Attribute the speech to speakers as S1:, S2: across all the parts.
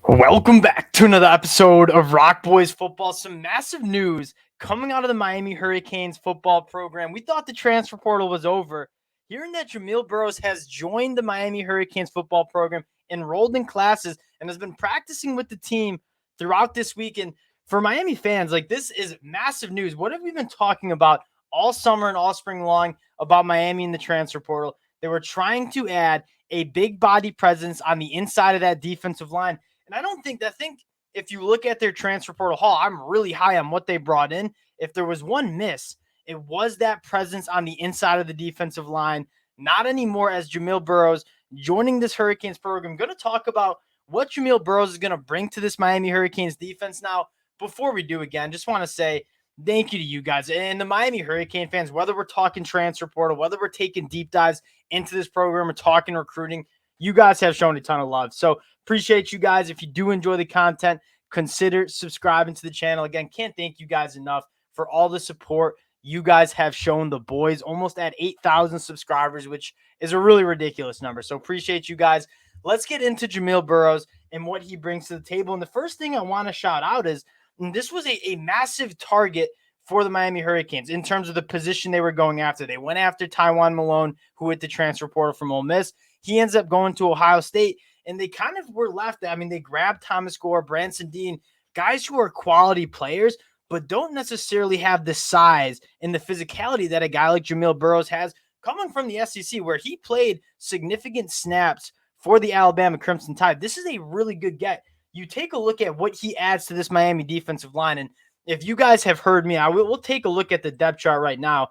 S1: Welcome back to another episode of Rock Boys Football. Some massive news coming out of the Miami Hurricanes football program. We thought the transfer portal was over. Hearing that Jamil Burroughs has joined the Miami Hurricanes football program, enrolled in classes, and has been practicing with the team throughout this week. And for Miami fans, this is massive news. What have we been talking about all summer and all spring long about Miami in the transfer portal? They were trying to add a big body presence on the inside of that defensive line. And I think if you look at their transfer portal haul, I'm really high on what they brought in. If there was one miss, it was that presence on the inside of the defensive line. Not anymore as Jamil Burroughs joining this Hurricanes program. I'm going to talk about what Jamil Burroughs is going to bring to this Miami Hurricanes defense. Now, before we do again, just want to say thank you to you guys and the Miami Hurricane fans, whether we're talking transfer portal, whether we're taking deep dives into this program or talking recruiting. You guys have shown a ton of love. So appreciate you guys. If you do enjoy the content, consider subscribing to the channel. Again, can't thank you guys enough for all the support you guys have shown the boys. Almost at 8,000 subscribers, which is a really ridiculous number. So appreciate you guys. Let's get into Jamil Burroughs and what he brings to the table. And the first thing I want to shout out is this was a massive target for the Miami Hurricanes in terms of the position they were going after. They went after Tywan Malone, who hit the transfer portal from Ole Miss. He ends up going to Ohio State, and they kind of were left. I mean, they grabbed Thomas Gore, Branson Dean, guys who are quality players, but don't necessarily have the size and the physicality that a guy like Jamil Burroughs has coming from the SEC, where he played significant snaps for the Alabama Crimson Tide. This is a really good get. You take a look at what he adds to this Miami defensive line, and if you guys have heard me, we'll take a look at the depth chart right now.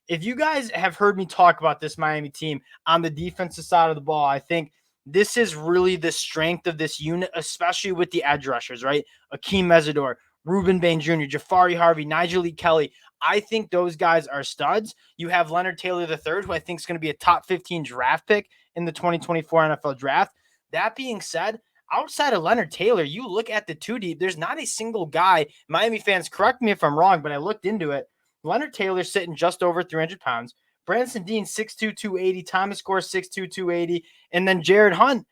S1: If you guys have heard me talk about this Miami team on the defensive side of the ball, I think this is really the strength of this unit, especially with the edge rushers, right? Akeem Mesidor, Ruben Bain Jr., Jafari Harvey, Nigel Lee Kelly. I think those guys are studs. You have Leonard Taylor III, who I think is going to be a top 15 draft pick in the 2024 NFL draft. That being said, outside of Leonard Taylor, you look at the two deep, there's not a single guy. Miami fans, correct me if I'm wrong, but I looked into it. Leonard Taylor sitting just over 300 pounds. Branson Dean, 6'2", 280. Thomas Gore, 6'2", 280. And then Jared Hunt,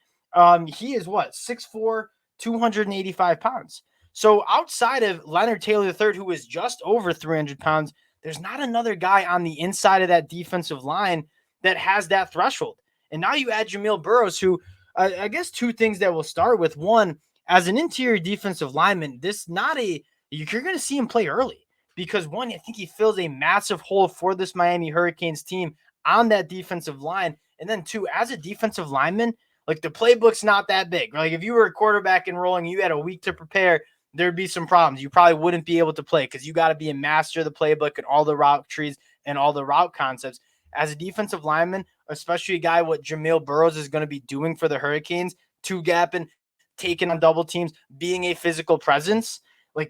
S1: he is what? 6'4", 285 pounds. So outside of Leonard Taylor III, who is just over 300 pounds, there's not another guy on the inside of that defensive line that has that threshold. And now you add Jamil Burroughs, who I guess two things that we'll start with. One, as an interior defensive lineman, you're going to see him play early. Because one, I think he fills a massive hole for this Miami Hurricanes team on that defensive line. And then two, as a defensive lineman, the playbook's not that big. If you were a quarterback enrolling, you had a week to prepare, there'd be some problems. You probably wouldn't be able to play because you got to be a master of the playbook and all the route trees and all the route concepts. As a defensive lineman, especially a guy what Jamil Burroughs is going to be doing for the Hurricanes, two-gapping, taking on double teams, being a physical presence,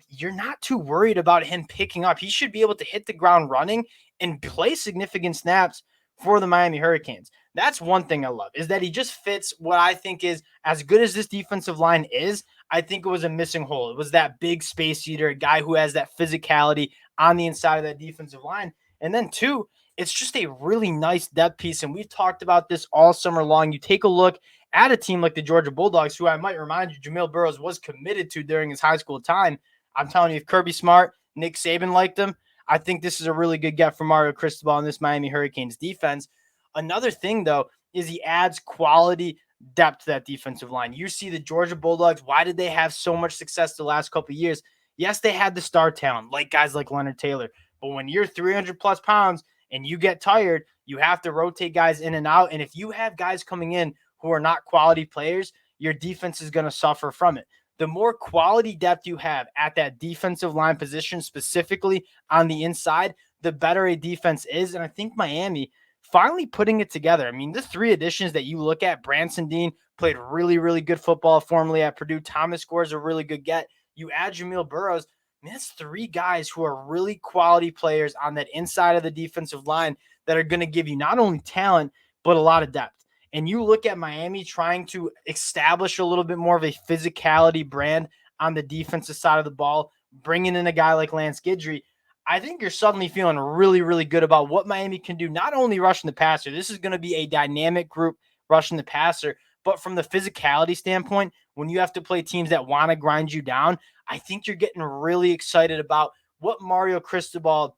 S1: you're not too worried about him picking up. He should be able to hit the ground running and play significant snaps for the Miami Hurricanes. That's one thing I love, is that he just fits what I think is, as good as this defensive line is, I think it was a missing hole. It was that big space eater, a guy who has that physicality on the inside of that defensive line. And then two, it's just a really nice depth piece. And we've talked about this all summer long. You take a look at a team like the Georgia Bulldogs, who I might remind you, Jamil Burroughs was committed to during his high school time. I'm telling you, if Kirby Smart, Nick Saban liked him, I think this is a really good get for Mario Cristobal in this Miami Hurricanes defense. Another thing, though, is he adds quality depth to that defensive line. You see the Georgia Bulldogs, why did they have so much success the last couple of years? Yes, they had the star talent, like guys like Leonard Taylor. But when you're 300-plus pounds and you get tired, you have to rotate guys in and out. And if you have guys coming in who are not quality players, your defense is going to suffer from it. The more quality depth you have at that defensive line position, specifically on the inside, the better a defense is. And I think Miami finally putting it together. I mean, the three additions that you look at, Branson Dean played really, really good football formerly at Purdue. Thomas Gore is a really good get. You add Jamil Burroughs. I mean, that's three guys who are really quality players on that inside of the defensive line that are going to give you not only talent, but a lot of depth. And you look at Miami trying to establish a little bit more of a physicality brand on the defensive side of the ball, bringing in a guy like Lance Guidry. I think you're suddenly feeling really, really good about what Miami can do, not only rushing the passer. This is going to be a dynamic group rushing the passer, But from the physicality standpoint, when you have to play teams that want to grind you down, I think you're getting really excited about what Mario Cristobal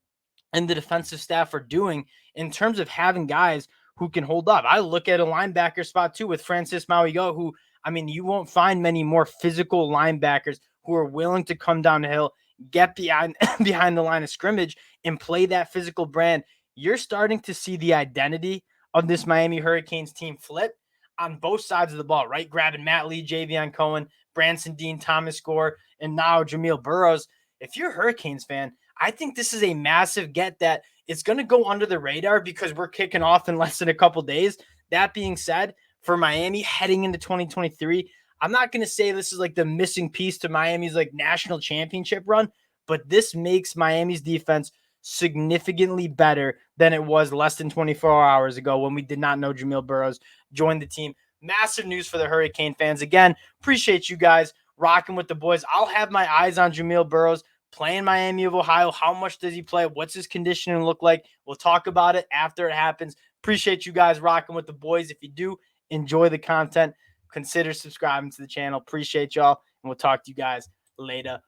S1: and the defensive staff are doing in terms of having guys who can hold up. I look at a linebacker spot too with Francis Mauigo, who, I mean, you won't find many more physical linebackers who are willing to come down the hill, get behind behind the line of scrimmage, and play that physical brand. You're starting to see the identity of this Miami Hurricanes team flip on both sides of the ball, right? Grabbing Matt Lee, Javion Cohen, Branson Dean, Thomas Gore, and now Jamil Burroughs. If you're a Hurricanes fan, I think this is a massive get that it's going to go under the radar because we're kicking off in less than a couple days. That being said, for Miami heading into 2023, I'm not going to say this is like the missing piece to Miami's like national championship run, but this makes Miami's defense significantly better than it was less than 24 hours ago when we did not know Jamil Burroughs joined the team. Massive news for the Hurricane fans. Again, appreciate you guys rocking with the boys. I'll have my eyes on Jamil Burroughs playing Miami of Ohio. How much does he play? What's his conditioning look like? We'll talk about it after it happens. Appreciate you guys rocking with the boys. If you do enjoy the content, consider subscribing to the channel. Appreciate y'all, and we'll talk to you guys later.